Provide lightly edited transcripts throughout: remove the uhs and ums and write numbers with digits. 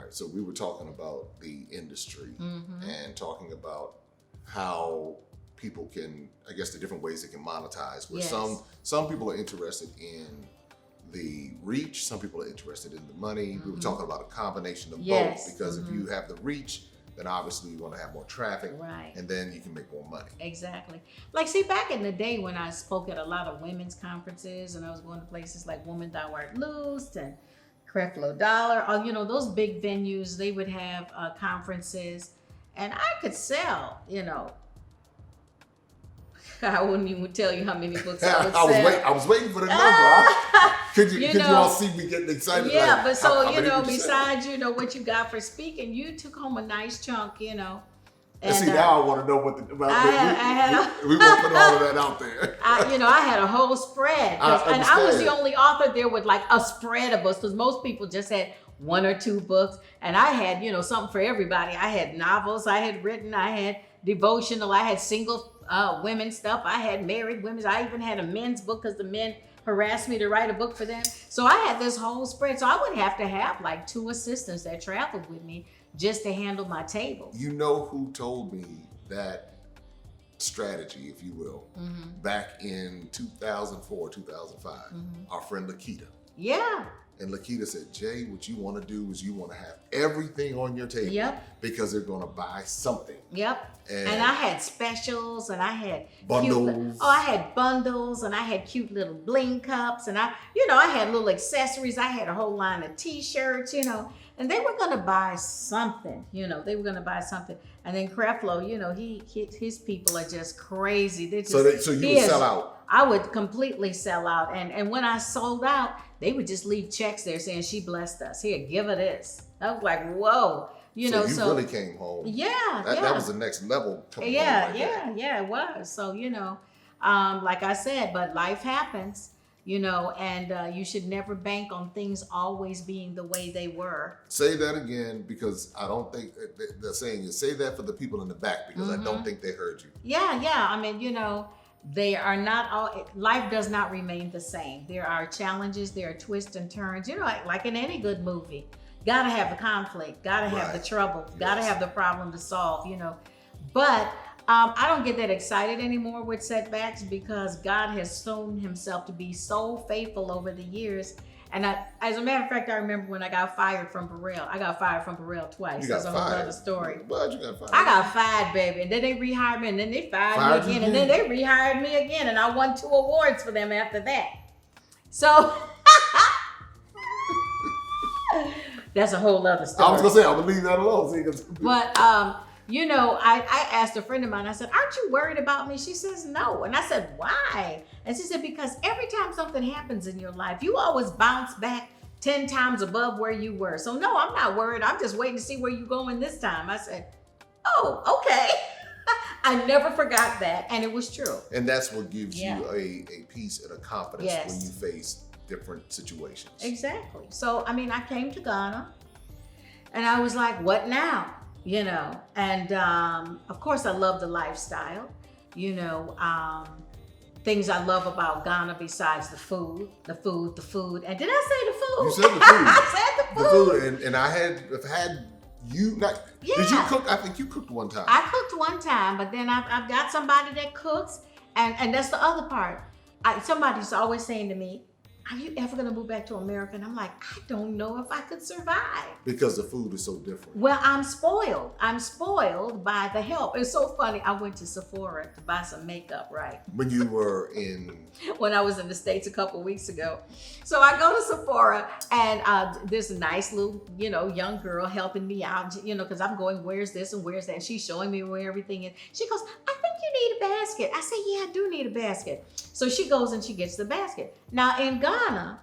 right. So we were talking about the industry and talking about how people can, I guess, the different ways they can monetize. Where some people are interested in the reach, some people are interested in the money. We were talking about a combination of both, because if you have the reach, then obviously you want to have more traffic, right? And then you can make more money. Exactly. Like, see, back in the day when I spoke at a lot of women's conferences, and I was going to places like Women Thou Art Loosed and Creflo Dollar, or, you know, those big venues, they would have conferences, and I could sell, you know, I wouldn't even tell you how many books I would sell. I was waiting for the number. Could you all see me getting excited? Yeah, like, but so, how you know, besides, you know, what you got for speaking, you took home a nice chunk, you know. And see, now I want to know what we won't put all of that out there. I had a whole spread. And I was the only author there with like a spread of books, because most people just had 1 or 2 books. And I had, you know, something for everybody. I had novels I had written. I had devotional. I had single women stuff. I had married women. I even had a men's book because the men harassed me to write a book for them. So I had this whole spread. So I would have to have like 2 assistants that traveled with me just to handle my table. You know who told me that strategy, if you will, back in 2004, 2005? Our friend Lakita. Yeah. And Lakita said, Jay, what you want to do is you want to have everything on your table because they're going to buy something. And I had specials, and I had bundles. I had bundles, and I had cute little bling cups, and I had little accessories. I had a whole line of t-shirts, you know, and they were going to buy something, you know, And then Creflo, you know, his people are just crazy. They just, so you would sell out. I would completely sell out. And when I sold out, they would just leave checks there saying, she blessed us. Here, give her this. I was like, whoa. You really came home. That was the next level. It was. So, you know, like I said, but life happens, you know, and you should never bank on things always being the way they were. Say that again, because I don't think the saying is, say that for the people in the back, because I don't think they heard you. Yeah. I mean, you know, they are not all, life does not remain the same. There are challenges, there are twists and turns, you know, like in any good movie. Gotta have the conflict, gotta have the trouble, gotta have the problem to solve, you know. But I don't get that excited anymore with setbacks, because God has shown himself to be so faithful over the years. And as a matter of fact, I remember when I got fired from Burrell. I got fired from Burrell twice. That's a whole other story. Why'd you got fired? I got fired, baby. And then they rehired me, and then they fired me again. And then they rehired me again. And I won 2 awards for them after that. So that's a whole other story. I was going to say, I'm going to leave that alone. But, you know, I asked a friend of mine, I said, aren't you worried about me? She says, no. And I said, why? And she said, because every time something happens in your life, you always bounce back 10 times above where you were. So no, I'm not worried. I'm just waiting to see where you're going this time. I said, oh, okay. I never forgot that. And it was true. And that's what gives you a peace and a confidence when you face different situations. Exactly. So, I mean, I came to Ghana and I was like, what now? You know, and of course I love the lifestyle, you know, things I love about Ghana besides the food. And did I say the food? You said the food. I said the food. And I have had you, did you cook? I think you cooked one time. I cooked one time, but then I've got somebody that cooks, and that's the other part. Somebody's always saying to me, are you ever going to move back to America? And I'm like, I don't know if I could survive. Because the food is so different. Well, I'm spoiled. I'm spoiled by the help. It's so funny. I went to Sephora to buy some makeup, right? When you were when I was in the States a couple of weeks ago. So I go to Sephora, and there's a nice little, you know, young girl helping me out, you know, because I'm going, where's this and where's that? And she's showing me where everything is. She goes, I think you need a basket. I say, yeah, I do need a basket. So she goes and she gets the basket. Now in Ghana,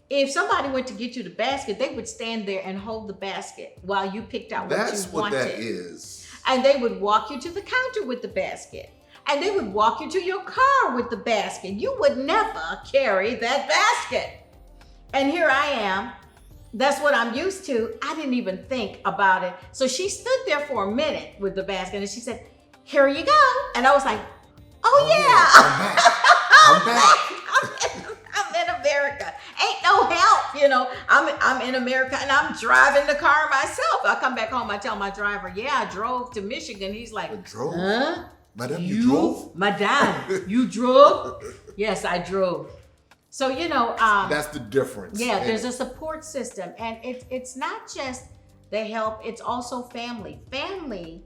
if somebody went to get you the basket, they would stand there and hold the basket while you picked out what you wanted. That's what that is. And they would walk you to the counter with the basket. And they would walk you to your car with the basket. You would never carry that basket. And here I am. That's what I'm used to. I didn't even think about it. So she stood there for a minute with the basket and she said, here you go. And I was like, oh yeah. I'm back. I'm in America. Ain't no help. You know, I'm in America and I'm driving the car myself. I come back home, I tell my driver, yeah, I drove to Michigan. He's like, drove? huh? Madam, you drove? Madame, you drove? Yes, I drove. So, you know, that's the difference. Yeah, there's a support system, and it's not just the help, it's also family. Family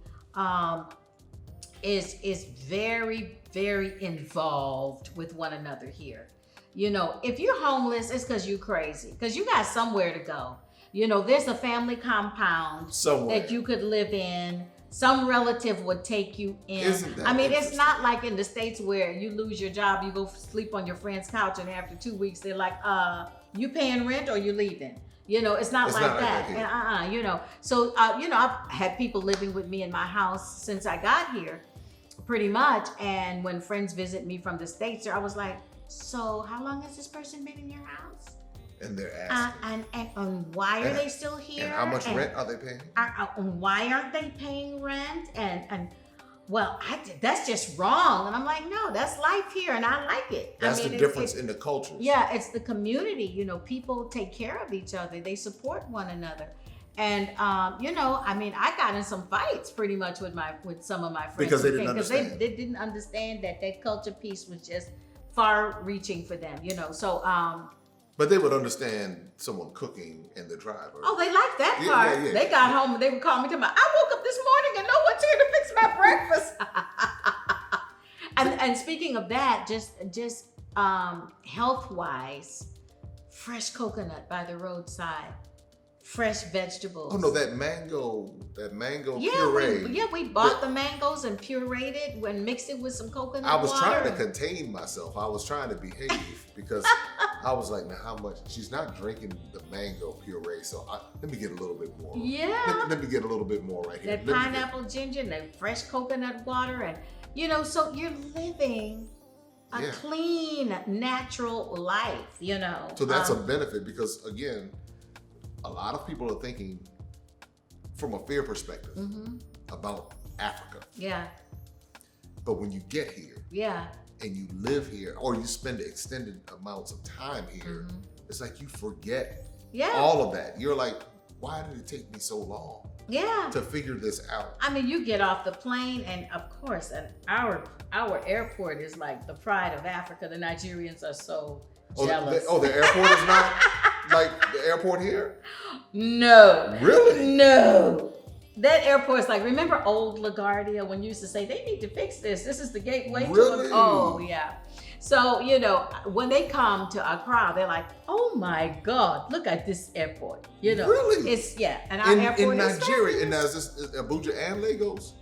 is very, very involved with one another here. You know, if you're homeless, it's because you're crazy, because you got somewhere to go. You know, there's a family compound somewhere that you could live in. Some relative would take you in. I mean, it's not like in the States where you lose your job, you go sleep on your friend's couch, and after 2 weeks, they're like, you paying rent or you leaving? You know, it's not like that. And you know, so, you know, I've had people living with me in my house since I got here, pretty much. And when friends visit me from the States, I was like, so how long has this person been in your house? And they're asking. And why are they still here? And how much rent are they paying? Why aren't they paying rent? And well, that's just wrong. And I'm like, no, that's life here, and I like it. That's the difference in the cultures. Yeah, it's the community. You know, people take care of each other. They support one another. And you know, I mean, I got in some fights pretty much with some of my friends because they didn't understand. Because they didn't understand that culture piece was just far-reaching for them. You know, so. But they would understand someone cooking and the driver. Oh, they liked that part. Yeah. They got home and they would call me to my, I woke up this morning and no one's here to fix my breakfast. and speaking of that, just health-wise, fresh coconut by the roadside, fresh vegetables. Oh no, that mango puree. We bought the mangoes and pureed it and mixed it with some coconut water. I was trying to contain myself. I was trying to behave because I was like, now how much? She's not drinking the mango puree, so let me get a little bit more. Yeah. Let me get a little bit more right here. That pineapple ginger and that fresh coconut water, and you know, so you're living a clean, natural life, you know. So that's a benefit because again, a lot of people are thinking from a fear perspective about Africa. Yeah. But when you get here, and you live here, or you spend extended amounts of time here, it's like you forget all of that. You're like, why did it take me so long? To figure this out. I mean, you get off the plane, and of course, our airport is like the pride of Africa. The Nigerians are so jealous. The airport is not like the airport here? No. Really? No. That airport's like, remember old LaGuardia when you used to say, they need to fix this. This is the gateway really? to Oh, yeah. So, you know, when they come to Accra, they're like, oh my God, look at this airport. You know, really? It's, and our airport in Nigeria, and now is this Abuja and Lagos?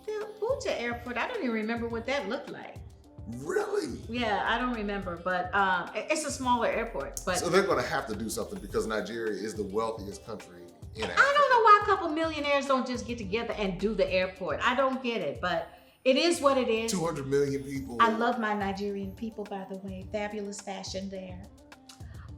The Abuja airport, I don't even remember what that looked like. Really? Yeah, I don't remember, but it's a smaller airport. But so they're going to have to do something because Nigeria is the wealthiest country in Africa. I don't know why a couple millionaires don't just get together and do the airport. I don't get it, but it is what it is. 200 million people. I love my Nigerian people, by the way. Fabulous fashion there.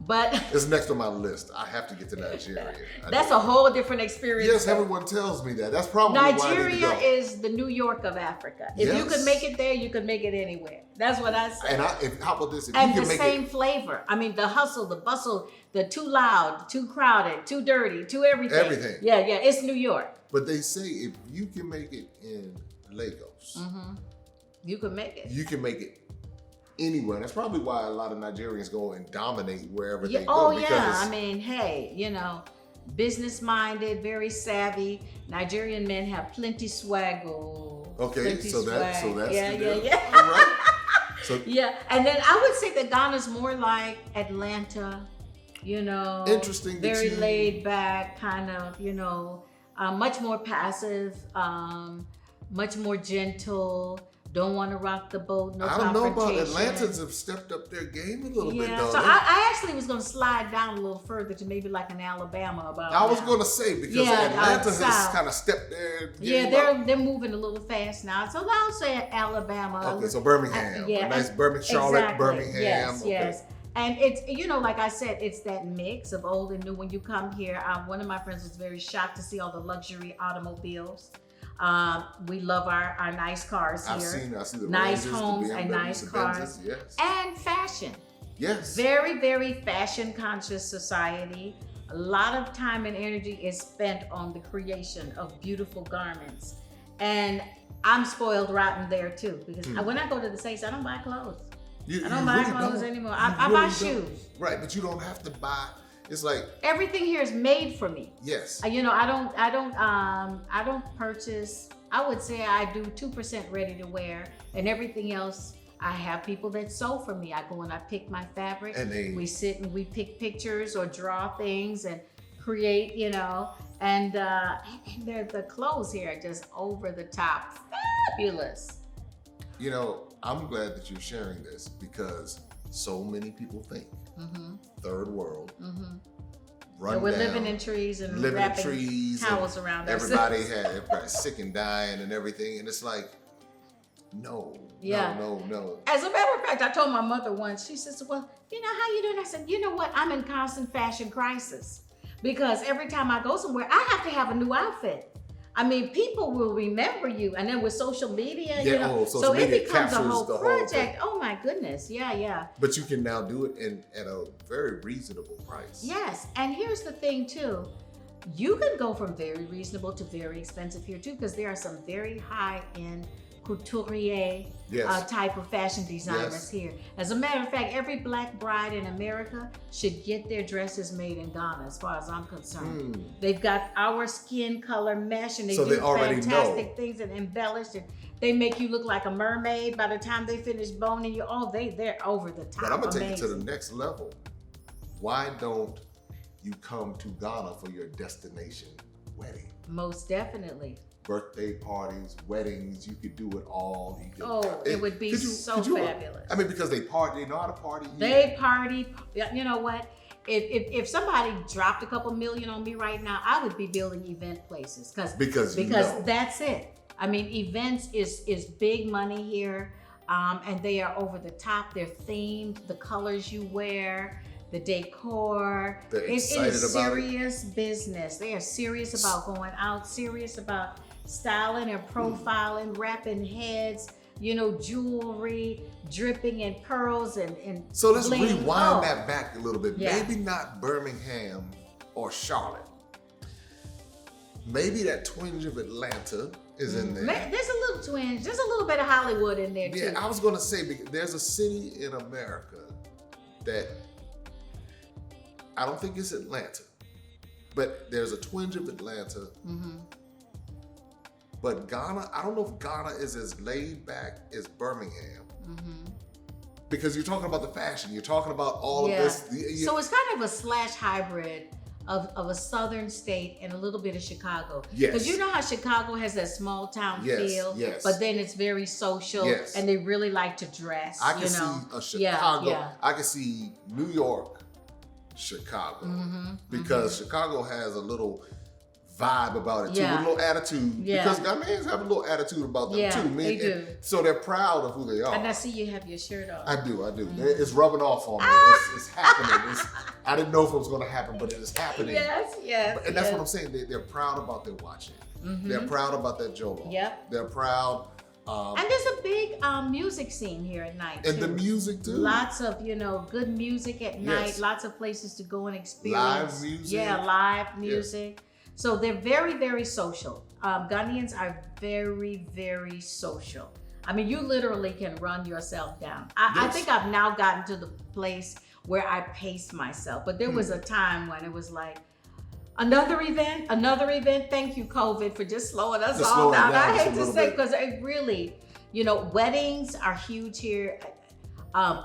But it's next on my list. I have to get to Nigeria. That's a whole different experience. Yes, everyone tells me that. That's probably Nigeria why I need to go. is the New York of Africa. If you could make it there, you could make it anywhere. That's what I say. And how about this? If and you the can same flavor. I mean, the hustle, the bustle, the too loud, too crowded, too dirty, too everything. Everything. Yeah, it's New York. But they say if you can make it in Lagos, you can make it. You can make it anywhere. That's probably why a lot of Nigerians go and dominate wherever they go. Oh yeah, I mean, hey, you know, business-minded, very savvy. Nigerian men have plenty swaggle. Okay, so that's yeah. All right. So and then I would say that Ghana's more like Atlanta. You know, interesting. Very laid back, kind of. You know, much more passive, much more gentle. Don't want to rock the boat. No I don't know about confrontation. Atlantans have stepped up their game a little bit. Though. So I actually was going to slide down a little further to maybe like an Alabama about. I was going to say because Atlanta has kind of stepped there. They're moving a little fast now. So I'll say Alabama. Okay, so Birmingham. A nice Charlotte, exactly. Birmingham. Yes. And it's, you know, like I said, it's that mix of old and new. When you come here, one of my friends was very shocked to see all the luxury automobiles. We love our nice cars here. I see the nice Rangers, homes the BMWs, and nice the cars. Benzes, yes. And fashion. Yes. Very, very fashion conscious society. A lot of time and energy is spent on the creation of beautiful garments. And I'm spoiled rotten there too, because when I go to the States, I don't buy clothes. I don't buy clothes anymore. I buy shoes. Right, but you don't have to buy. It's like everything here is made for me. Yes. You know, I don't purchase. I would say I do 2% ready to wear, and everything else I have people that sew for me. I go and I pick my fabric, and we sit and we pick pictures or draw things and create, you know, and the clothes here are just over the top, fabulous. You know, I'm glad that you're sharing this because so many people think third world, run we're down, living in trees and wrapping towels around us. Everybody's sick and dying and everything, and it's like, no. As a matter of fact, I told my mother once, she says, well, you know, how you doing? I said, you know what? I'm in constant fashion crisis because every time I go somewhere, I have to have a new outfit. I mean, people will remember you. And then with social media, you know, so it becomes a whole project. Oh my goodness. Yeah. But you can now do it at a very reasonable price. Yes. And here's the thing too. You can go from very reasonable to very expensive here too, because there are some very high-end couturier type of fashion designers here. As a matter of fact, every black bride in America should get their dresses made in Ghana, as far as I'm concerned. They've got our skin color mesh, and they do fantastic things and embellish, and they make you look like a mermaid by the time they finish boning you. Oh, they're over the top. But I'm gonna take it to the next level. Why don't you come to Ghana for your destination wedding? Most definitely. Birthday parties, weddings, you could do it all. It would be so fabulous. I mean, because they know how to party. They party. You know what? If somebody dropped a couple million on me right now, I would be building event places because that's it. I mean, events is big money here, and they are over the top. They're themed. The colors you wear, the decor. It is serious business. They are serious about going out. Serious about styling and profiling, wrapping heads, you know, jewelry, dripping in pearls and so let's rewind that back a little bit. Maybe not Birmingham or Charlotte. Maybe that twinge of Atlanta is in there. There's a little twinge. There's a little bit of Hollywood in there too. Yeah, I was gonna say, there's a city in America that I don't think it's Atlanta, but there's a twinge of Atlanta. But Ghana, I don't know if Ghana is as laid back as Birmingham. Because you're talking about the fashion, you're talking about all of this. So it's kind of a slash hybrid of a southern state and a little bit of Chicago. Yes. Because you know how Chicago has that small town feel, but then it's very social and they really like to dress. I can see a Chicago, I can see New York, Chicago. Because Chicago has a little vibe about it too, a little attitude. Because Ghanaians have a little attitude about them too. They do. So they're proud of who they are. And I see you have your shirt on. I do. It's rubbing off on me. It's happening. I didn't know if it was going to happen, but it is happening. Yes. And that's what I'm saying. They're proud about their watching. They're proud about their jolo. They're proud. And there's a big music scene here at night and the music too. Lots of good music at night. Lots of places to go and experience. Live music. Live music. So they're very, very social. Ghanaians are very, very social. I mean, you literally can run yourself down. I think I've now gotten to the place where I pace myself. But there was a time when it was like, another event. Thank you, COVID, for just slowing us all down. I hate to say, because it really, weddings are huge here.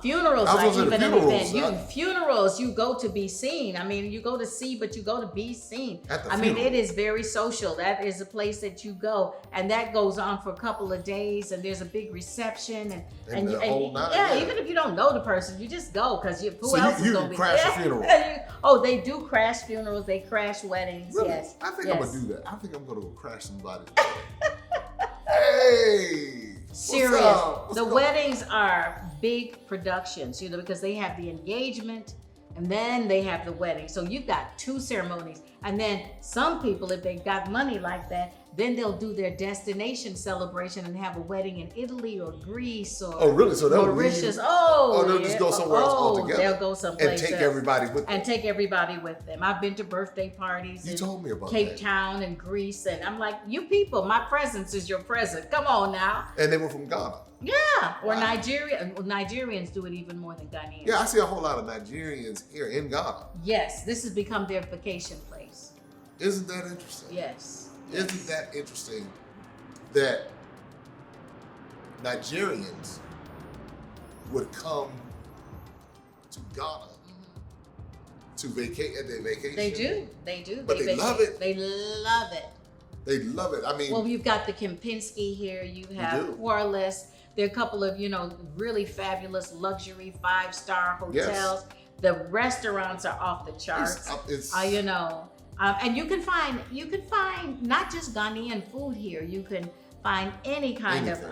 Funerals are even an event. Funerals, you go to be seen. I mean, you go to see, but you go to be seen. I mean, it is very social. That is a place that you go, and that goes on for a couple of days, and there's a big reception, and even if you don't know the person, you just go because who else is going to be there? Crash a funeral. They do crash funerals. They crash weddings. Really? Yes. I think I'm gonna do that. I think I'm gonna go crash somebody. Hey. Serious. The weddings are big productions, because they have the engagement and then they have the wedding. So you've got two ceremonies. And then some people, if they got money like that, then they'll do their destination celebration and have a wedding in Italy or Greece or really? So they'll Mauritius. They'll just go somewhere else altogether. They'll go someplace and take everybody with them. And take everybody with them. I've been to birthday parties. You told me about Cape Town and Greece, and I'm like, you people, my presence is your present. Come on now. And they were from Ghana. Yeah, or Nigeria. Nigerians do it even more than Ghanaians. Yeah, I see a whole lot of Nigerians here in Ghana. Yes, this has become their vacation place. Isn't that interesting? Yes. Isn't that interesting that Nigerians would come to Ghana to vacate at their vacation? They do. But they love it. They love it. They love it. I mean, well, you've got the Kempinski here. You have Corliss. There are a couple of, really fabulous luxury 5-star hotels. Yes. The restaurants are off the charts. And you can find not just Ghanaian food here. You can find any kind of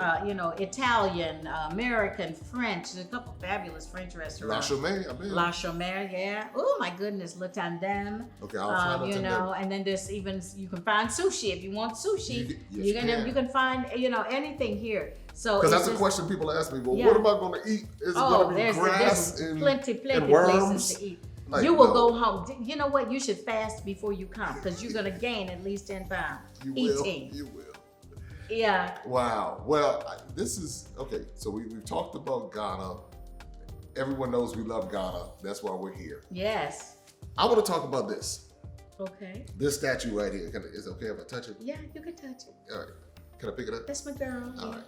Italian, American, French. There's a couple fabulous French restaurants. La Chomère, I've been. La Chomère, yeah. Oh my goodness, Le Tandem. Okay, I'll try Tandem. And then there's even, you can find sushi if you want sushi. You can find anything here. So because that's a question people ask me. Well, what am I going to eat? Is it going to be grass and plenty worms? places to eat. You will go home. You know what? You should fast before you come because you're going to gain at least 10 pounds eating. You will. Yeah. Wow. Well, this is okay. So we've talked about Ghana. Everyone knows we love Ghana. That's why we're here. Yes. I want to talk about this. Okay. This statue right here. Is it okay if I touch it? Yeah, you can touch it. All right. Can I pick it up? That's my girl. All right.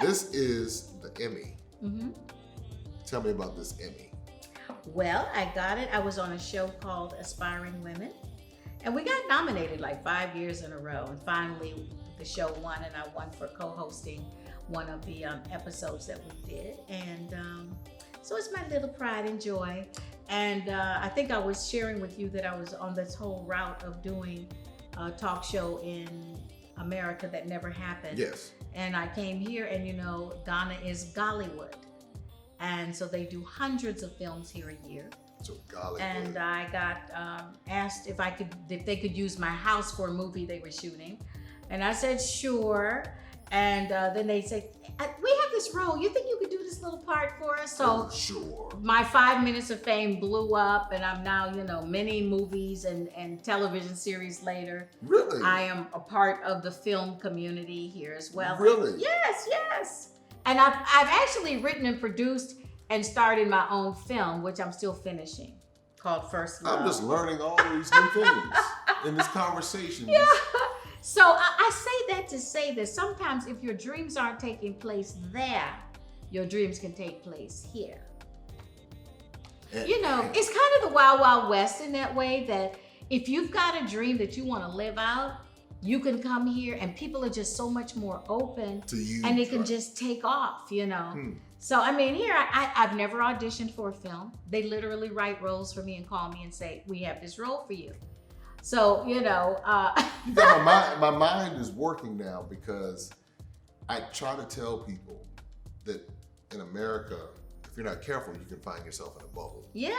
This is the Emmy. Mm-hmm. Tell me about this Emmy. Well, I got it. I was on a show called Aspiring Women, and we got nominated like 5 years in a row. And finally, the show won, and I won for co-hosting one of the episodes that we did. And so it's my little pride and joy. And I think I was sharing with you that I was on this whole route of doing a talk show in America that never happened. Yes. And I came here, and Ghana is Gollywood. And so they do hundreds of films here a year. So Gollywood. And I got asked if they could use my house for a movie they were shooting. And I said, sure. And then they said, we have this role. You think you could do this little part for us? So sure. My 5 minutes of fame blew up, and I'm now, many movies and television series later. Really? I am a part of the film community here as well. Really? Yes. And I've actually written and produced and starred in my own film, which I'm still finishing, called First Love. I'm just learning all these new things in this conversation. Yeah. So I say that to say that sometimes if your dreams aren't taking place there, your dreams can take place here. It's kind of the Wild Wild West in that way, that if you've got a dream that you want to live out, you can come here and people are just so much more open to you, and it can just take off, So, here, I've never auditioned for a film. They literally write roles for me and call me and say, we have this role for you. So, my mind is working now because I try to tell people that in America, if you're not careful, you can find yourself in a bubble. Yeah.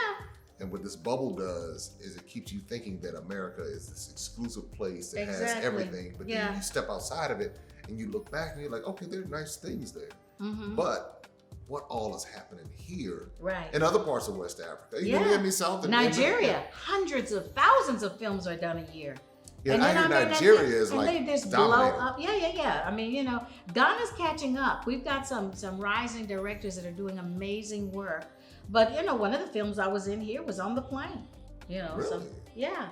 And what this bubble does is it keeps you thinking that America is this exclusive place that has everything. But then you step outside of it and you look back and you're like, okay, there are nice things there. Mm-hmm. But what all is happening here in other parts of West Africa? You know, in South and Nigeria, hundreds of thousands of films are done a year. Yeah, and I hear Nigeria is like just blow up. Yeah. Ghana's catching up. We've got some rising directors that are doing amazing work. But one of the films I was in here was on the plane. Really? So yeah.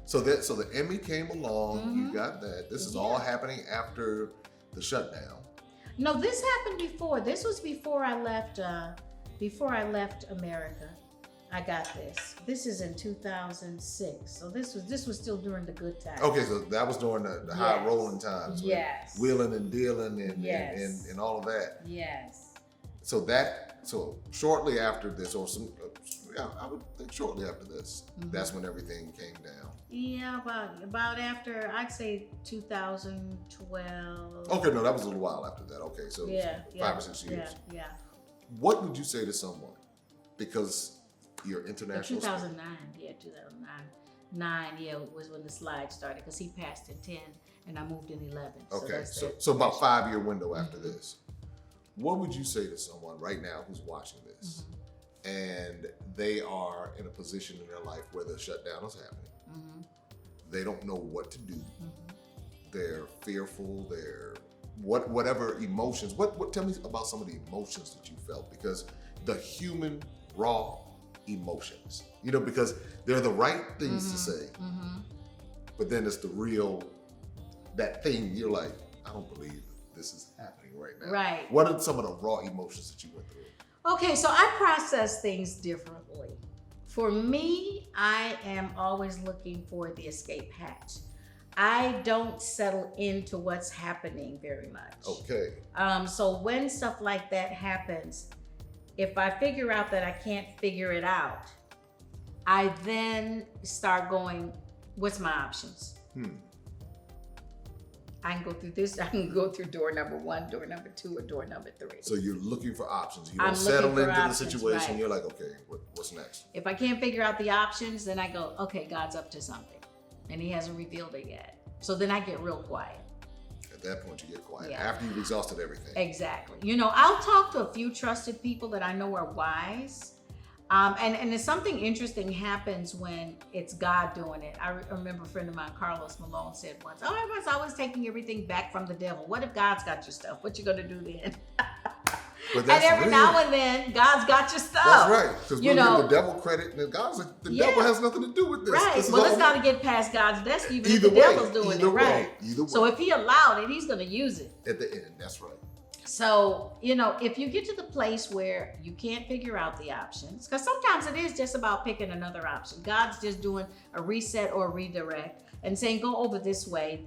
So the Emmy came along. Mm-hmm. You got that. This is all happening after the shutdown. No, this happened before. This was before I left. Before I left America, I got this. This is in 2006. So this was still during the good times. Okay, so that was during the high rolling times. Yes. Wheeling and dealing and all of that. Yes. So shortly after this, I would think shortly after this, that's when everything came down. Yeah, about after, I'd say 2012. Okay, no, that was a little while after that. Okay, so 5 or 6 years. Yeah. What would you say to someone? Because you're international. 2009, 2009. 9, was when the slide started, because he passed in 10 and I moved in 11. Okay, so about 5-year window after this. What would you say to someone right now who's watching this and they are in a position in their life where the shutdown is happening? They don't know what to do. They're fearful. They're whatever emotions. Tell me about some of the emotions that you felt, because the human raw emotions, because they're the right things to say, but then it's the real, that thing you're like, I don't believe this is happening right now. Right. What are some of the raw emotions that you went through? Okay, so I process things differently. For me, I am always looking for the escape hatch. I don't settle into what's happening very much. Okay. So when stuff like that happens, if I figure out that I can't figure it out, I then start going, what's my options? I can go through this, I can go through door number 1, door number 2, or door number 3. So you're looking for options. You don't settle into the situation. Right. You're like, okay, what's next? If I can't figure out the options, then I go, okay, God's up to something. And he hasn't revealed it yet. So then I get real quiet. At that point, you get quiet. After you've exhausted everything. Exactly. I'll talk to a few trusted people that I know are wise. And if something interesting happens when it's God doing it. I remember a friend of mine, Carlos Malone, said once, oh, everyone's always taking everything back from the devil. What if God's got your stuff? What you gonna do then? But and every now and then, God's got your stuff. That's right. Because we give the devil credit, and God's like, the devil has nothing to do with this. Right. This well, it's got to get past God's desk, even if the devil's doing it. Right. Either way. So if he allowed it, he's going to use it. At the end, that's right. So, if you get to the place where you can't figure out the options, because sometimes it is just about picking another option. God's just doing a reset or a redirect and saying, go over this way.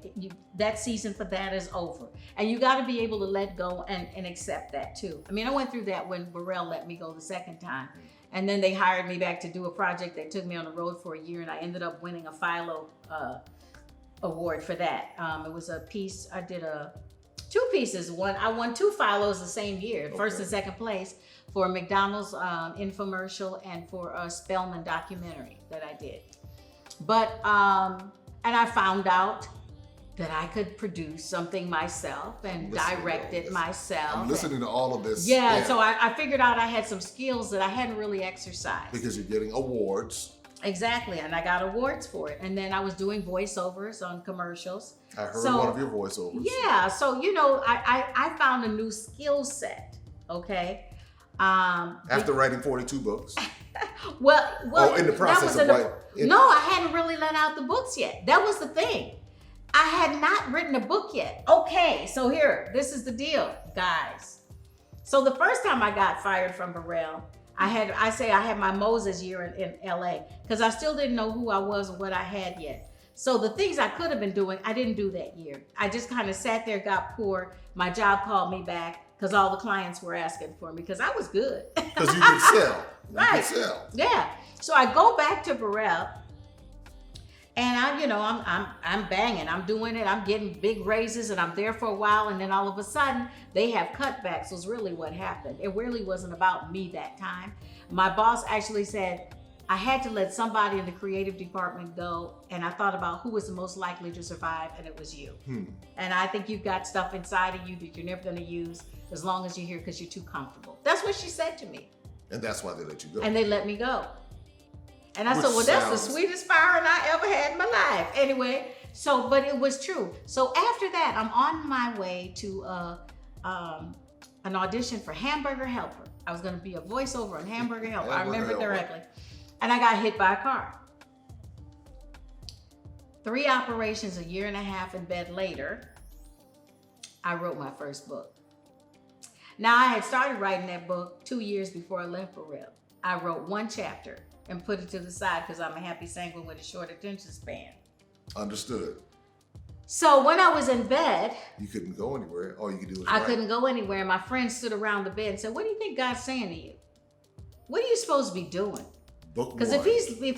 That season for that is over. And you got to be able to let go and accept that too. I mean, I went through that when Burrell let me go the second time. And then they hired me back to do a project that took me on the road for a year, and I ended up winning a Philo award for that. It was a piece, I did 2 pieces. I won 2 Philos the same year, first and second place, for a McDonald's infomercial and for a Spelman documentary that I did. But, and I found out that I could produce something myself and direct it myself. I'm listening to all of this. Yeah, so I figured out I had some skills that I hadn't really exercised. Because you're getting awards. Exactly, and I got awards for it. And then I was doing voiceovers on commercials. I heard one of your voiceovers. Yeah, so I found a new skill set, okay? After writing 42 books. well, in the process of writing. No, I hadn't really let out the books yet. That was the thing. I had not written a book yet. Okay, so this is the deal, guys. So the first time I got fired from Burrell, I had my Moses year in LA, because I still didn't know who I was or what I had yet. So the things I could have been doing, I didn't do that year. I just kind of sat there, got poor. My job called me back because all the clients were asking for me, because I was good. Because you could sell. Right. You could sell. Yeah. So I go back to Burrell, and I'm banging. I'm doing it. I'm getting big raises, and I'm there for a while, and then all of a sudden they have cutbacks. Was really what happened. It really wasn't about me that time. My boss actually said I had to let somebody in the creative department go, and I thought about who was the most likely to survive, and it was you. And I think you've got stuff inside of you that you're never going to use as long as you're here because you're too comfortable. That's what she said to me. And that's why they let you go. And they let me go. And I said, well, that's the sweetest firing I ever had in my life. Anyway, but it was true. So after that, I'm on my way to an audition for Hamburger Helper. I was going to be a voiceover on Hamburger Helper. I remember directly. And I got hit by a car. 3 operations, a year and a half in bed later, I wrote my first book. Now, I had started writing that book 2 years before I left Burrell. I wrote 1 chapter and put it to the side because I'm a happy sanguine with a short attention span. Understood. So when I was in bed, you couldn't go anywhere. All you could do was I couldn't go anywhere. My friends stood around the bed and said, what do you think God's saying to you? What are you supposed to be doing? Because if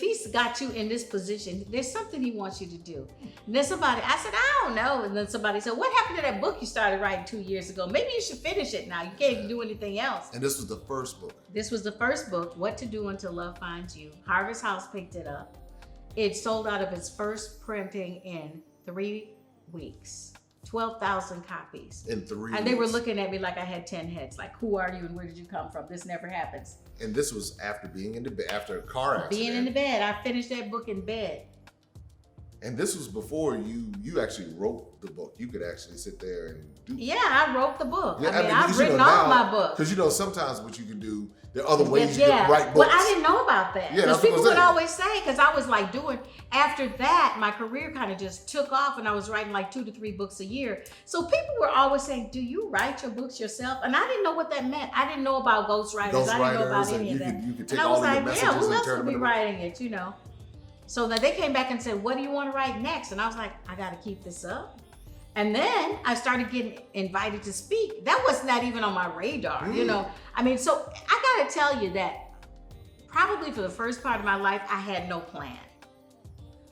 he's got you in this position, there's something he wants you to do. And then I said, I don't know. And then somebody said, what happened to that book you started writing 2 years ago? Maybe you should finish it now. You can't do anything else. And this was the first book. This was the first book, What to Do Until Love Finds You. Harvest House picked it up. it sold out of its first printing in 3 weeks. 12,000 copies. In 3 weeks. And they were looking at me like I had 10 heads. Like, who are you and where did you come from? This never happens. And this was after being in the bed, after a car accident. Being in the bed. I finished that book in bed. And this was before you actually wrote the book. You could actually sit there and do. Yeah, I wrote the book. Yeah, I mean, I've written all my books. Because sometimes what you can do, there are other ways you can write books. Well, I didn't know about that. Yeah, because people would always say, because I was like after that, my career kind of just took off and I was writing like 2 to 3 books a year. So people were always saying, do you write your books yourself? And I didn't know what that meant. I didn't know about ghostwriters. I didn't know about any of that. You could take and I was like, messages yeah, who else turn would be writing it, So then they came back and said, what do you want to write next? And I was like, I got to keep this up. And then I started getting invited to speak. That was not even on my radar, I mean, so I got to tell you that probably for the first part of my life, I had no plan.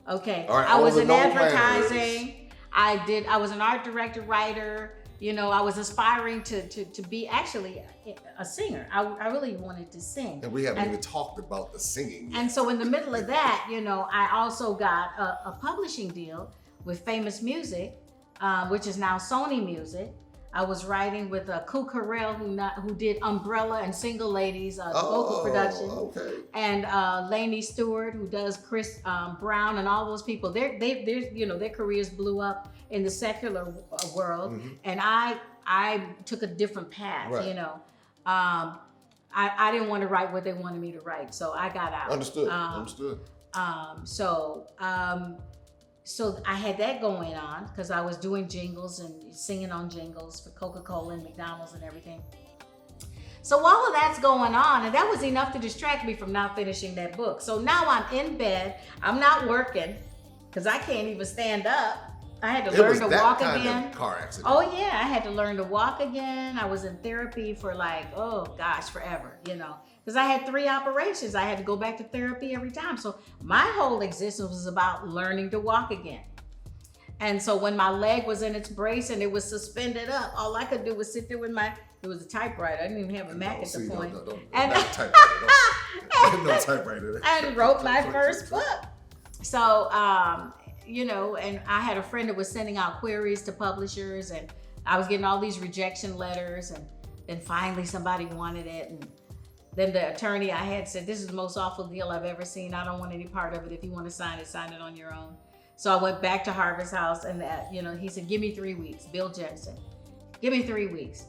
Okay. All right, I was in advertising. I was an art director, writer. I was aspiring to be actually a singer. I really wanted to sing. And we haven't even talked about the singing yet. And so in the middle of that, I also got a publishing deal with Famous Music, which is now Sony Music. I was writing with Ku Carell, who did Umbrella and Single Ladies, vocal production. Okay. And Lainey Stewart, who does Chris Brown and all those people. Their careers blew up in the secular world, and I took a different path. Right. I didn't want to write what they wanted me to write, so I got out. Understood. So I had that going on because I was doing jingles and singing on jingles for Coca-Cola and McDonald's and everything. So all of that's going on, and that was enough to distract me from not finishing that book. So now I'm in bed. I'm not working because I can't even stand up. I had to learn to walk again. Kind of car accident. Oh yeah, I had to learn to walk again. I was in therapy for forever, because I had 3 operations. I had to go back to therapy every time. So my whole existence was about learning to walk again. And so when my leg was in its brace and it was suspended up, all I could do was sit there with it was a typewriter. I didn't even have a Mac at the point. No typewriter. And wrote my first book. So, and I had a friend that was sending out queries to publishers, and I was getting all these rejection letters, and then finally somebody wanted it. And then the attorney I had said, this is the most awful deal I've ever seen. I don't want any part of it. If you want to sign it on your own. So I went back to Harvest House, and he said, give me 3 weeks. Bill Jensen, give me 3 weeks.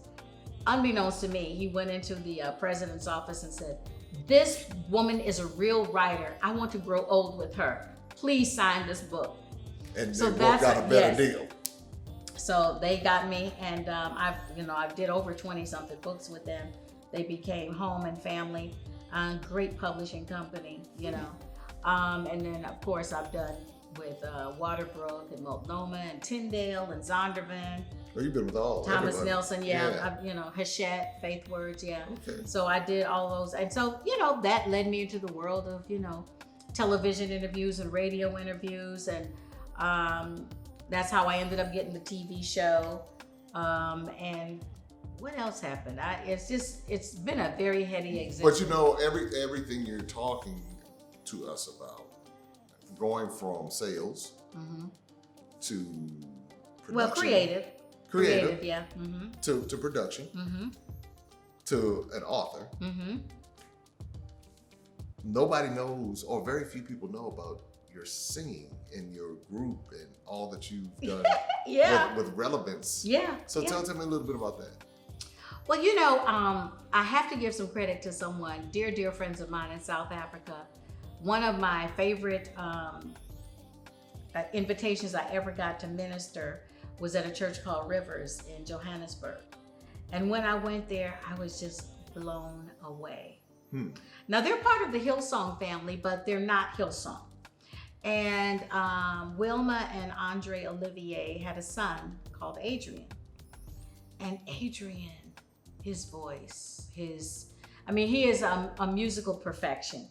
Unbeknownst to me, he went into the president's office and said, this woman is a real writer. I want to grow old with her. Please sign this book. And so they worked out a better deal. So they got me, and I did over 20-something books with them. They became home and family, great publishing company, and then of course I've done with Waterbrook and Multnomah and Tyndale and Zondervan. Well, you've been with all Thomas everybody. Nelson, yeah. Hachette, Faith Words, yeah. Okay. So I did all those, and so that led me into the world of television interviews and radio interviews, and that's how I ended up getting the TV show. And what else happened? It's been a very heady existence. But everything you're talking to us about, going from sales to production. Creative, yeah. To production, to an author. Nobody knows, or very few people know about your singing and your group and all that you've done with relevance. Yeah. So tell me a little bit about that. Well, I have to give some credit to someone, dear friends of mine in South Africa. One of my favorite invitations I ever got to minister was at a church called Rivers in Johannesburg. And when I went there, I was just blown away. Now, they're part of the Hillsong family, but they're not Hillsong. And Wilma and Andre Olivier had a son called Adrian. And Adrian, his voice, he is a musical perfection.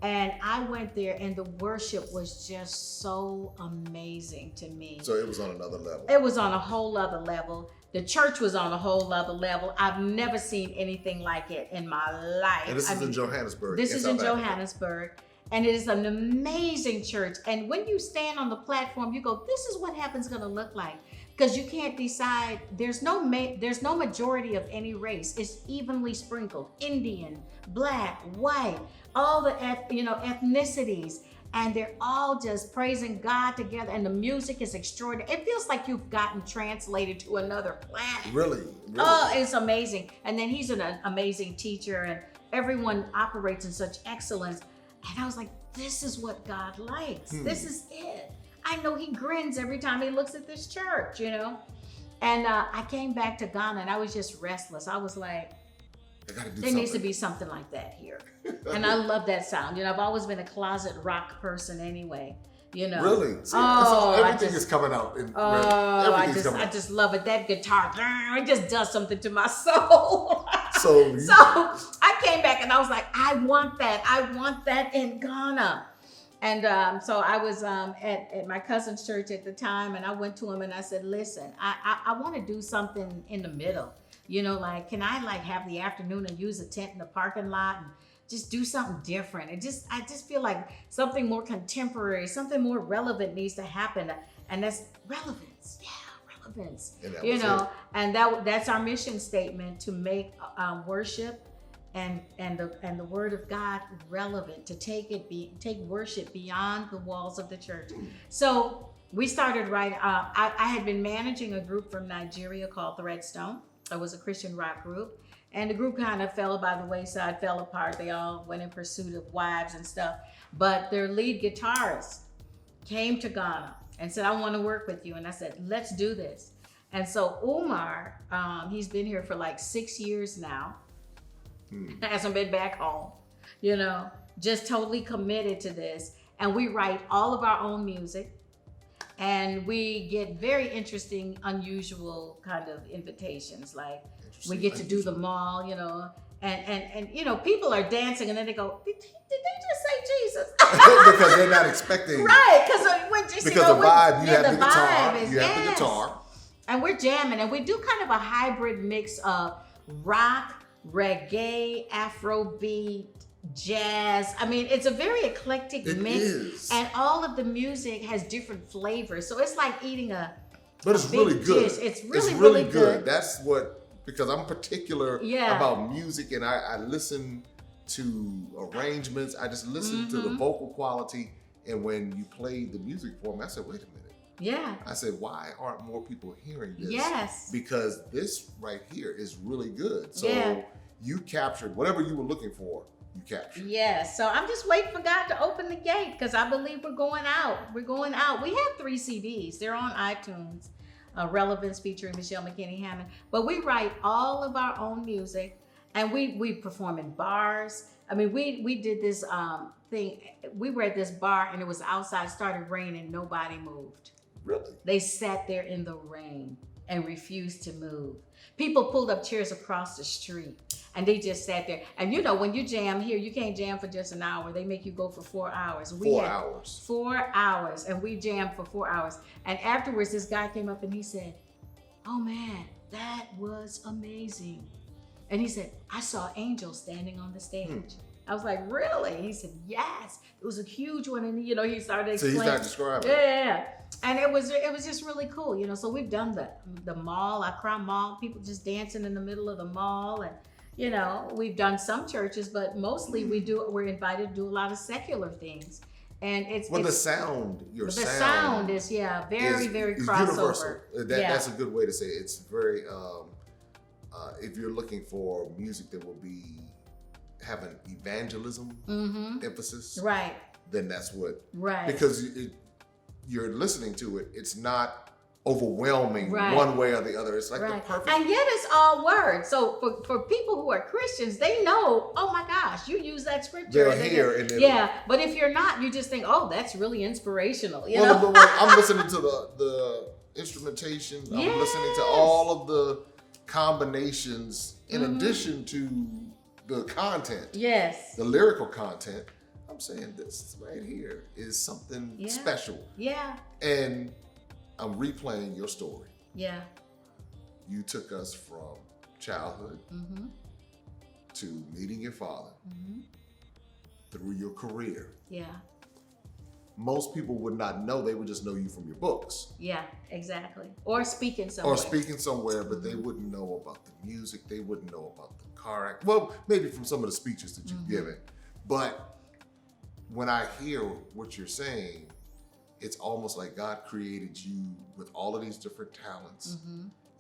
And I went there, and the worship was just so amazing to me. So it was on another level. It was on a whole other level. The church was on a whole other level. I've never seen anything like it in my life. And this is in Johannesburg. This is in Johannesburg. And it is an amazing church. And when you stand on the platform, you go, this is what heaven's going to look like. Because you can't decide, there's no majority of any race. It's evenly sprinkled. Indian, black, white, all the ethnicities. And they're all just praising God together. And the music is extraordinary. It feels like you've gotten translated to another planet. Really? Oh, it's amazing. And then he's an amazing teacher, and everyone operates in such excellence. And I was like, this is what God likes. This is it. I know he grins every time he looks at this church, And I came back to Ghana and I was just restless. I was like, there needs to be something like that here. And I love that sound. I've always been a closet rock person anyway. Really? See, everything is coming out. I just love it. That guitar, it just does something to my soul. So I came back and I was like, I want that. I want that in Ghana. And so I was at my cousin's church at the time, and I went to him and I said, listen, I want to do something in the middle. Can I have the afternoon and use a tent in the parking lot and just do something different? I just feel like something more contemporary, something more relevant needs to happen. And that's relevance. Yeah, relevance. And that's our mission statement, to make worship and the word of God relevant, to take worship beyond the walls of the church. So we started I had been managing a group from Nigeria called Threadstone. It was a Christian rock group, and the group kind of fell by the wayside, fell apart. They all went in pursuit of wives and stuff. But their lead guitarist came to Ghana and said, I want to work with you. And I said, let's do this. And so Umar, he's been here for like 6 years now. Hasn't been back home, just totally committed to this. And we write all of our own music, and we get very interesting, unusual kind of invitations. Like we get to do the mall, and people are dancing, and then they go, did they just say Jesus? Because they're not expecting. Right, because the vibe, you have the guitar. And we're jamming, and we do kind of a hybrid mix of rock, reggae, Afrobeat, jazz. I mean, it's a very eclectic mix, and all of the music has different flavors. So it's like eating but it's really good. Dish. It's really good. That's because I'm particular about music, and I listen to arrangements. I just listen to the vocal quality, and when you play the music for me, I said, wait a minute. Yeah. I said, why aren't more people hearing this? Yes. Because this right here is really good. So you captured whatever you were looking for, you captured. Yes. So I'm just waiting for God to open the gate, because I believe we're going out. We're going out. We have 3 CDs. They're on iTunes. Relevance featuring Michelle McKinney Hammond. But we write all of our own music, and we perform in bars. I mean, we did this thing. We were at this bar, and it was outside, started raining, nobody moved. Really? They sat there in the rain and refused to move. People pulled up chairs across the street, and they just sat there. And when you jam here, you can't jam for just an hour. They make you go for 4 hours. 4 hours. 4 hours, and we jammed for 4 hours. And afterwards, this guy came up and he said, oh man, that was amazing. And he said, I saw angels standing on the stage. I was like, really? He said, yes. It was a huge one. And he started explaining. So he's not describing. Yeah. And it was just really cool, So we've done the mall, Accra Mall, people just dancing in the middle of the mall, and we've done some churches, but mostly we're invited to do a lot of secular things. And it's the sound, the sound is very crossover. Universal. That's a good way to say it. It's very if you're looking for music that will have an evangelism emphasis, right? Then that's what, right? Because you're listening to it, it's not overwhelming one way or the other. It's like the perfect. And yet it's all words. So for people who are Christians, they know, oh my gosh, you use that scripture. They're here. But if you're not, you just think, oh, that's really inspirational. I'm listening to the instrumentation. I'm listening to all of the combinations in addition to the content. Yes. The lyrical content. I'm saying this right here is something special. Yeah. And I'm replaying your story. Yeah. You took us from childhood to meeting your father through your career. Yeah. Most people would not know. They would just know you from your books. Yeah, exactly. Or speaking somewhere. But they wouldn't know about the music. They wouldn't know about the car act. Well, maybe from some of the speeches that you've given. But when I hear what you're saying, it's almost like God created you with all of these different talents.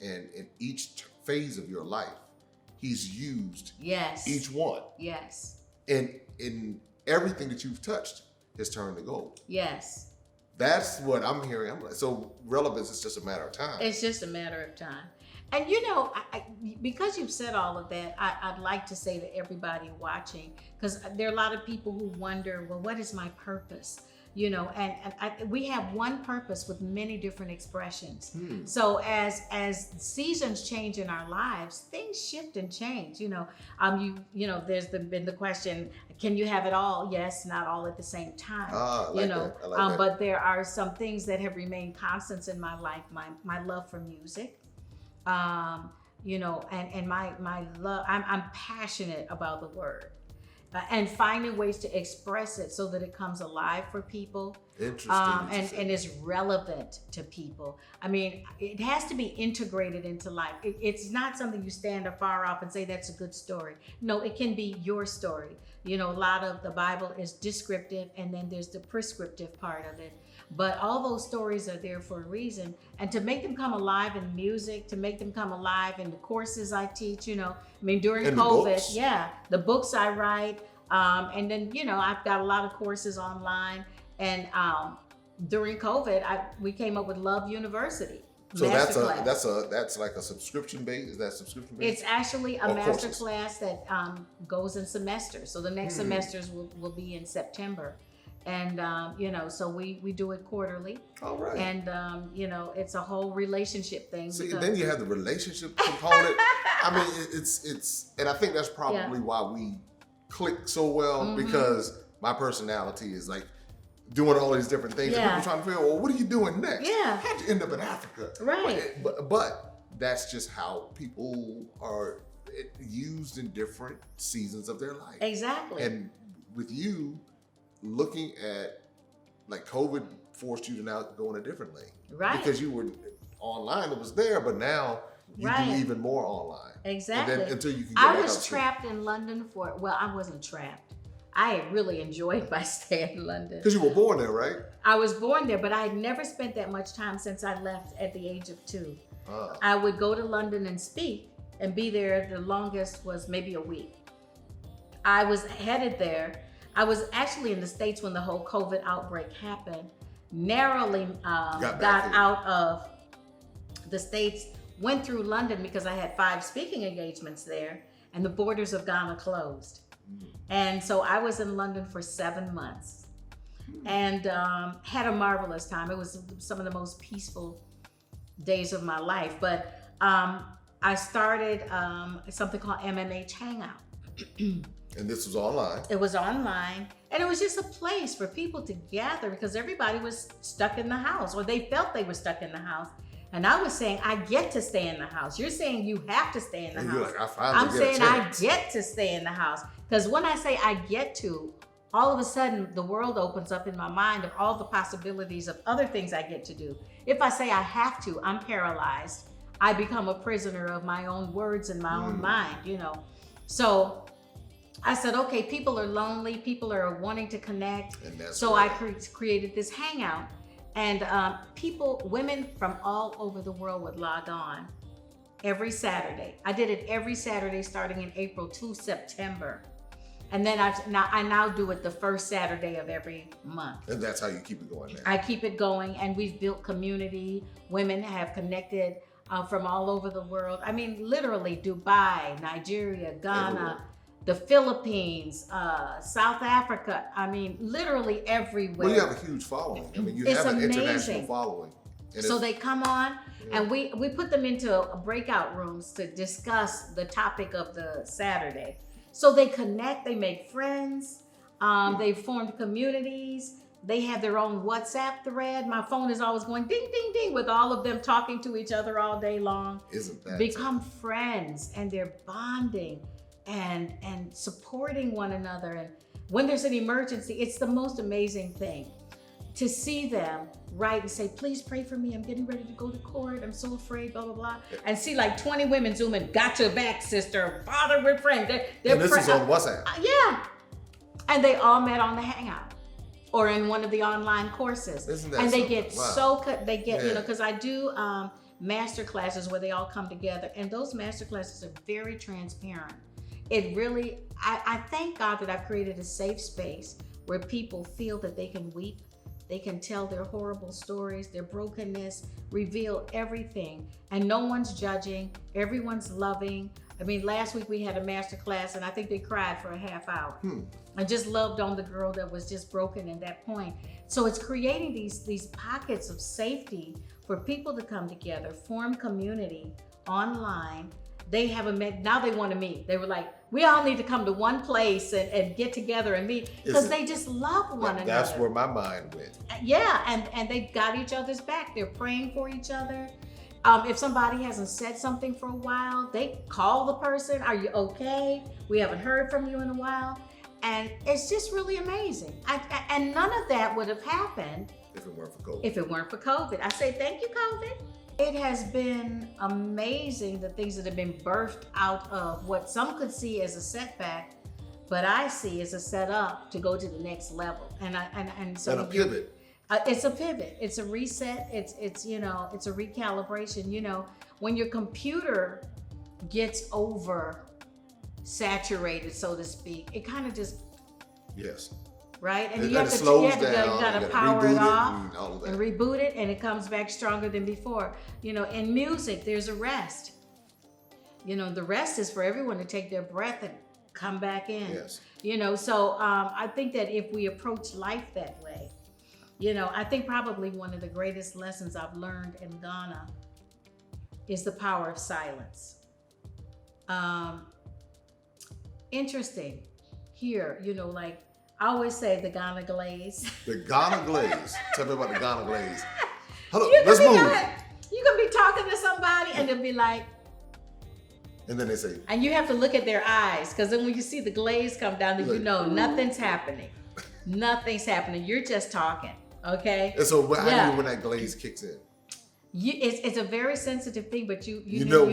And in each phase of your life, He's used each one. Yes. And in everything that you've touched has turned to gold. Yes. That's what I'm hearing. I'm like, so relevance is just a matter of time. It's just a matter of time. And you know, because you've said all of that, I'd like to say to everybody watching, because there are a lot of people who wonder, well, what is my purpose? You know, and we have one purpose with many different expressions. So as seasons change in our lives, things shift and change. You know, you know, there's been the question, can you have it all? Yes, not all at the same time. Like you know, that. I like that. But there are some things that have remained constants in my life. My love for music. You know, and my love, I'm passionate about the word. And finding ways to express it so that it comes alive for people. Interesting. And is relevant to people. I mean, it has to be integrated into life. It's not something you stand afar off and say, that's a good story. No, it can be your story. You know, a lot of the Bible is descriptive, and then there's the prescriptive part of it. But all those stories are there for a reason. And to make them come alive in music, to make them come alive in the courses I teach, you know, I mean, during COVID, the books I write, and then, you know, I've got a lot of courses online. And during COVID, we came up with Love University. So that's like a subscription base. Is that subscription based? It's actually a master class that goes in semesters. So the next semesters will be in September. And, you know, so we do it quarterly. All right. And, you know, it's a whole relationship thing. See, then you have the relationship component. I mean, it's, and I think that's probably why we click so well, because my personality is like doing all these different things. And people trying to figure out, well, what are you doing next? Yeah. How'd you end up in Africa? Right. But that's just how people are used in different seasons of their life. Exactly. And with you, looking at, like, COVID forced you to now go in a different lane. Right. Because you were online, it was there, but now you do even more online. Exactly. And then, until you can get I back was out trapped in London well, I wasn't trapped. I had really enjoyed my stay in London. Because you were born there, right? I was born there, but I had never spent that much time since I left at the age of 2. I would go to London and speak and be there. The longest was maybe a week. I was headed there. I was actually in the States when the whole COVID outbreak happened. Narrowly got out of the States, went through London because I had 5 speaking engagements there, and the borders of Ghana closed. And so I was in London for 7 months and had a marvelous time. It was some of the most peaceful days of my life. But I started something called MMH Hangout. And this was online. It was online, and it was just a place for people to gather because everybody was stuck in the house, or they felt they were stuck in the house. And I was saying, I get to stay in the house. You're saying you have to stay in the house. Like, I'm saying I get to stay in the house. Because when I say I get to, all of a sudden the world opens up in my mind of all the possibilities of other things I get to do. If I say I have to, I'm paralyzed. I become a prisoner of my own words and my own mind, you know. So I said, okay, people are lonely. People are wanting to connect. So I created this hangout. And women from all over the world would log on every Saturday. I did it every Saturday starting in April to September. And then I now do it the first Saturday of every month. And that's how you keep it going now. I keep it going, and we've built community. Women have connected from all over the world. I mean, literally Dubai, Nigeria, Ghana, everywhere. The Philippines, South Africa. I mean, literally everywhere. Well, you have a huge following. I mean, you have an international following. And so they come on, and we put them into breakout rooms to discuss the topic of the Saturday. So they connect, they make friends, they've formed communities, they have their own WhatsApp thread. My phone is always going ding, ding, ding with all of them talking to each other all day long. Isn't that become friends, and they're bonding and supporting one another. And When there's an emergency, it's the most amazing thing to see them write and say, please pray for me. I'm getting ready to go to court. I'm so afraid, blah, blah, blah. And see like 20 women zooming, got your back, sister. Father, we're praying. And this is on WhatsApp. Yeah. And they all met on the Hangout or in one of the online courses. Isn't that and they something? get Wow. they get, you know, because I do master classes where they all come together. And those master classes are very transparent. It really, I thank God that I've created a safe space where people feel that they can weep. They can tell their horrible stories, their brokenness, reveal everything. And no one's judging, everyone's loving. I mean, last week we had a master class and I think they cried for a half hour. I just loved on the girl that was just broken at that point. So it's creating these pockets of safety for people to come together, form community online. They haven't met, now they want to meet. They were like, we all need to come to one place and get together and meet because they just love one another. That's where my mind went. Yeah, and they got each other's back. They're praying for each other. If somebody hasn't said something for a while, they call the person, are you okay? We haven't heard from you in a while. And it's just really amazing. And none of that would have happened if it weren't for COVID. If it weren't for COVID. I say, thank you, COVID. It has been amazing the things that have been birthed out of what some could see as a setback, but I see as a setup to go to the next level. And a pivot. It's a pivot. It's a reset. It's you know, it's a recalibration. You know, when your computer gets over saturated, so to speak, it kind of just right? And you have to power it off and reboot it, and it comes back stronger than before. You know, in music, there's a rest. You know, the rest is for everyone to take their breath and come back in. Yes. You know, so I think that if we approach life that way, you know, I think probably one of the greatest lessons I've learned in Ghana is the power of silence. Interesting here, you know, like, I always say the Ghana glaze. The Ghana glaze. Tell me about the Ghana glaze. Hold on, let's move. You can be talking to somebody and they'll be like, and then they say, and you have to look at their eyes, because then when you see the glaze come down, then you know nothing's happening. Nothing's happening. You're just talking, okay? And so how do you know when that glaze kicks in? It's a very sensitive thing, but you know.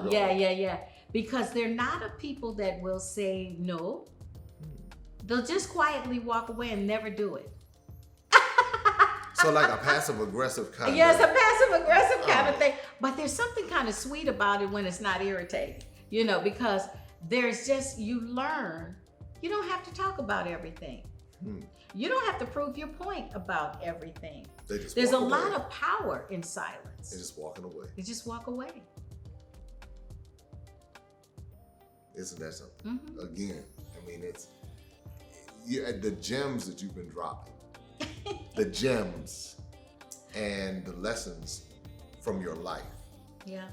Yeah. Because they're not a people that will say no. They'll just quietly walk away and never do it. So like a passive-aggressive kind of... Yes, a passive-aggressive kind of thing. But there's something kind of sweet about it when it's not irritating, you know, because there's just, you learn, you don't have to talk about everything. You don't have to prove your point about everything. There's a lot of power in silence. They're just walking away. They just walk away. Isn't that something? Again, I mean, it's... the gems that you've been dropping, the gems and the lessons from your life. Yeah.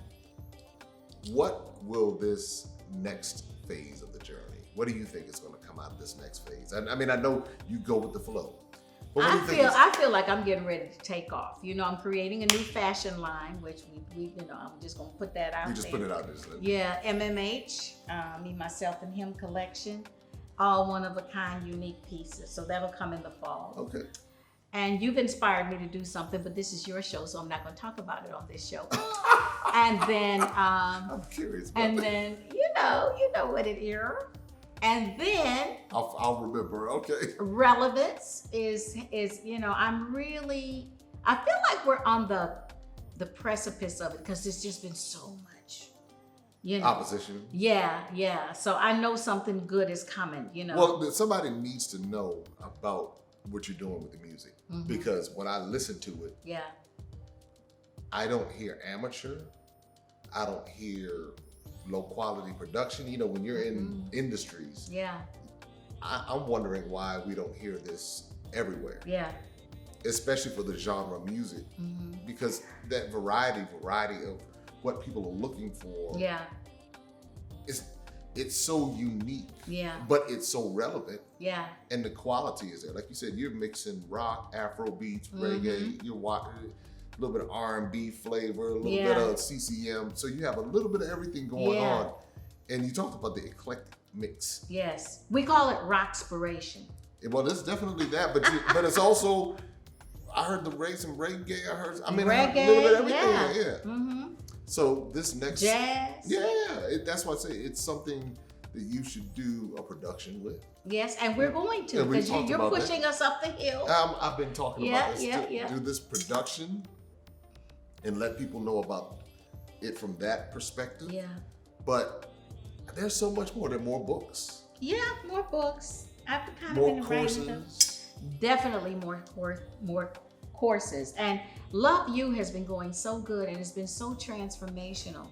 What will this next phase of the journey, what do you think is going to come out of this next phase? I mean, I know you go with the flow. But I feel like I'm getting ready to take off. You know, I'm creating a new fashion line, which we you know, I'm just going to put that out there. You just put it out there. Yeah, MMH, me, myself, and him collection. All one-of-a-kind, unique pieces. So that'll come in the fall. Okay. And you've inspired me to do something, but this is your show, so I'm not going to talk about it on this show. And then, I'm curious. And then, you know what it is. And then, I'll remember. Okay. Relevance is you know, I feel like we're on the precipice of it because there's just been so much. You know, opposition. Yeah. So I know something good is coming, you know. Well, somebody needs to know about what you're doing with the music because when I listen to it, I don't hear amateur. I don't hear low quality production. You know, when you're in industries, I'm wondering why we don't hear this everywhere. Yeah. Especially for the genre music, because that variety of what people are looking for. Yeah. It's so unique. Yeah. But it's so relevant. Yeah. And the quality is there. Like you said, you're mixing rock, Afro beats, reggae, you're watching a little bit of R&B flavor, a little bit of CCM. So you have a little bit of everything going on. And you talked about the eclectic mix. Yes. We call it rockspiration. Well, it's definitely that, but it's also, I heard some reggae. I heard a little bit of everything. Yeah. Mm-hmm. So this next jazz. That's why I say it's something that you should do a production with. Yes, and we're going to, because you're pushing us up the hill. I've been talking about this. Do this production and let people know about it from that perspective. Yeah. But there's so much more. There are more books. Yeah, more books. I've kind more of been courses. writing them. Definitely more courses. And Love You has been going so good, and it's been so transformational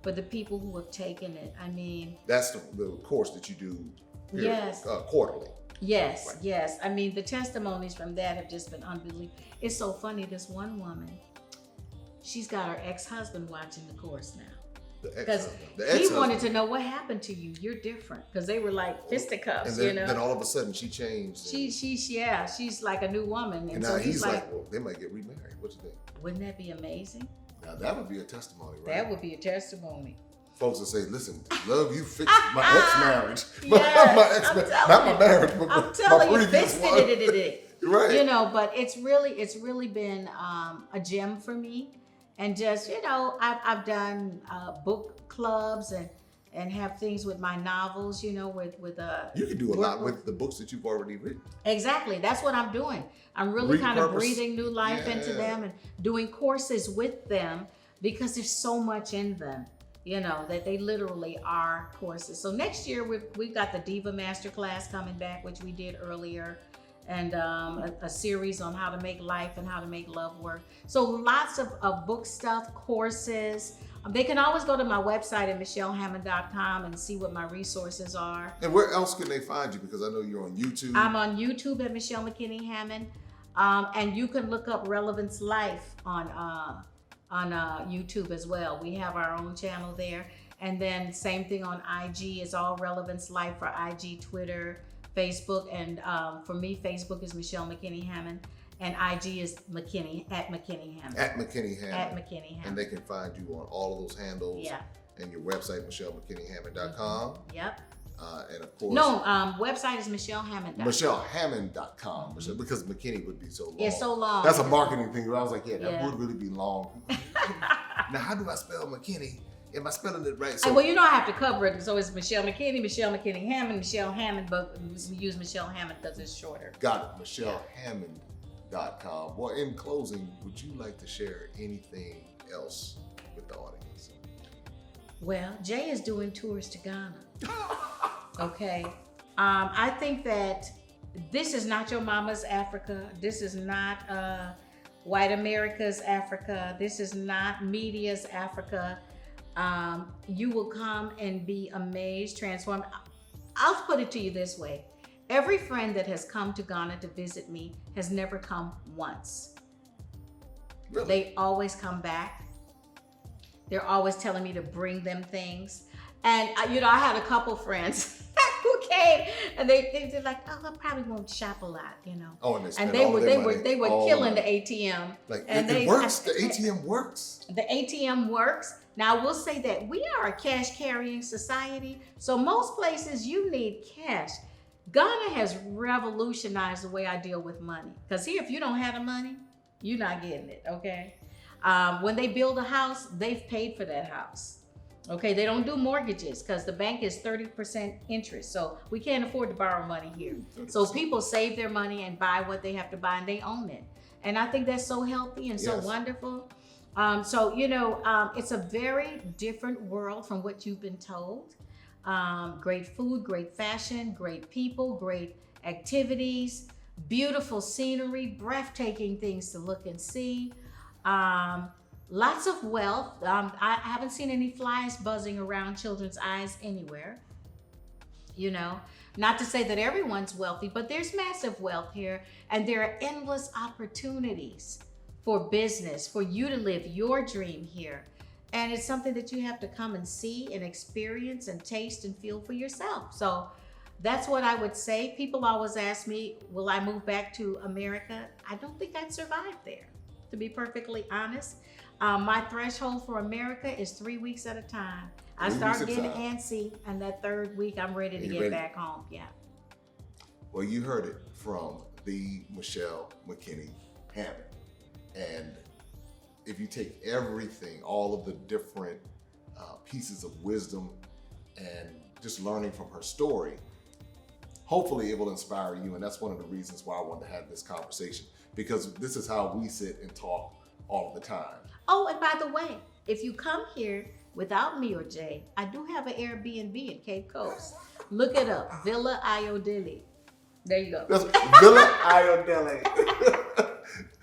for the people who have taken it. I mean, that's the course that you do. Yes. Quarterly. Yes, right. Yes. I mean, the testimonies from that have just been unbelievable. It's so funny. This one woman, she's got her ex-husband watching the course now. Because he wanted to know what happened to you. You're different. Because they were like fisticuffs, and then all of a sudden she changed. She's like a new woman. And now so he's like, well, they might get remarried. What you think? Wouldn't that be amazing? Now that would be a testimony, right? That would be a testimony. Folks will say, listen, Love You fixed my ex-marriage. Not my marriage, but I'm telling you, fixed it. Right. You know, but it's really been a gem for me. And just, you know, I've done book clubs and have things with my novels, you know, with you can do a lot with the books that you've already written. Exactly. That's what I'm doing. I'm really kind of breathing new life into them and doing courses with them, because there's so much in them, you know, that they literally are courses. So next year we've got the Diva Masterclass coming back, which we did earlier. And a series on how to make life and how to make love work. So lots of book stuff, courses. They can always go to my website at michellehammond.com and see what my resources are. And where else can they find you? Because I know you're on YouTube. I'm on YouTube at Michelle McKinney Hammond. And you can look up Relevance Life on YouTube as well. We have our own channel there. And then same thing on IG. It's all Relevance Life for IG, Twitter, Facebook, and for me, Facebook is Michelle McKinney Hammond, and IG is McKinney Hammond. At McKinney Hammond. And they can find you on all of those handles. Yeah. And your website, michellemckinneyhammond.com. Yep. And of course. No, website is michellehammond.com. Michellehammond.com. Because McKinney would be so long. It's so long. That's a marketing thing. I was like, that would really be long. Now, how do I spell McKinney? Am I spelling it right? Well, you know I have to cover it. So it's Michelle McKinney Hammond, Michelle Hammond, but we use Michelle Hammond because it's shorter. Got it. MichelleHammond.com. Well, in closing, would you like to share anything else with the audience? Well, Jay is doing tours to Ghana. Okay. I think that this is not your mama's Africa. This is not white America's Africa. This is not media's Africa. You will come and be amazed, transformed. I'll put it to you this way. Every friend that has come to Ghana to visit me has never come once. Really? They always come back. They're always telling me to bring them things. And you know, I had a couple friends who came and they're like, oh, I probably won't shop a lot, you know. Oh, and they were killing the ATM. Like, and it works. The ATM works. The ATM works. Now, I will say that we are a cash carrying society. So most places you need cash. Ghana has revolutionized the way I deal with money. Because here, if you don't have the money, you're not getting it, okay? When they build a house, they've paid for that house. Okay, they don't do mortgages because the bank is 30% interest. So we can't afford to borrow money here. 30%. So people save their money and buy what they have to buy and they own it. And I think that's so healthy and so wonderful. So, you know, it's a very different world from what you've been told. Great food, great fashion, great people, great activities, beautiful scenery, breathtaking things to look and see. Lots of wealth. I haven't seen any flies buzzing around children's eyes anywhere. You know, not to say that everyone's wealthy, but there's massive wealth here, and there are endless opportunities for business, for you to live your dream here. And it's something that you have to come and see and experience and taste and feel for yourself. So that's what I would say. People always ask me, will I move back to America? I don't think I'd survive there. to be perfectly honest. My threshold for America is 3 weeks at a time. I start getting antsy, and that third week I'm ready to get back home. Yeah. Well, you heard it from the Michelle McKinney Hammond. And if you take everything, all of the different pieces of wisdom and just learning from her story, hopefully it will inspire you. And that's one of the reasons why I wanted to have this conversation, because this is how we sit and talk all the time. Oh, and by the way, if you come here without me or Jay, I do have an Airbnb in Cape Coast. Look it up, Villa Iodeli. There you go. That's Villa Iodeli.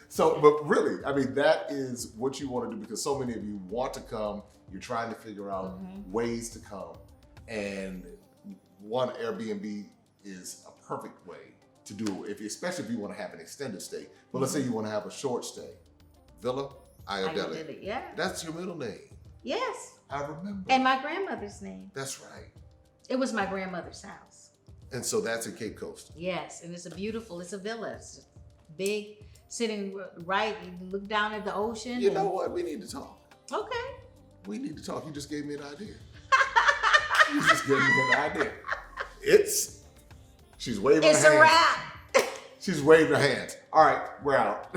So, but really, I mean, that is what you want to do, because so many of you want to come. You're trying to figure out ways to come. And one, Airbnb is a perfect way to do it, especially if you want to have an extended stay. But let's say you want to have a short stay. Villa Iodeli. Yeah. That's your middle name. Yes. I remember. And my grandmother's name. That's right. It was my grandmother's house. And so that's in Cape Coast. Yes, and it's a villa. It's big, sitting right, you look down at the ocean. You know what? We need to talk. Okay. We need to talk. You just gave me an idea. You just gave me an idea. She's waving her hands. It's a wrap. She's waving her hands. All right, we're out.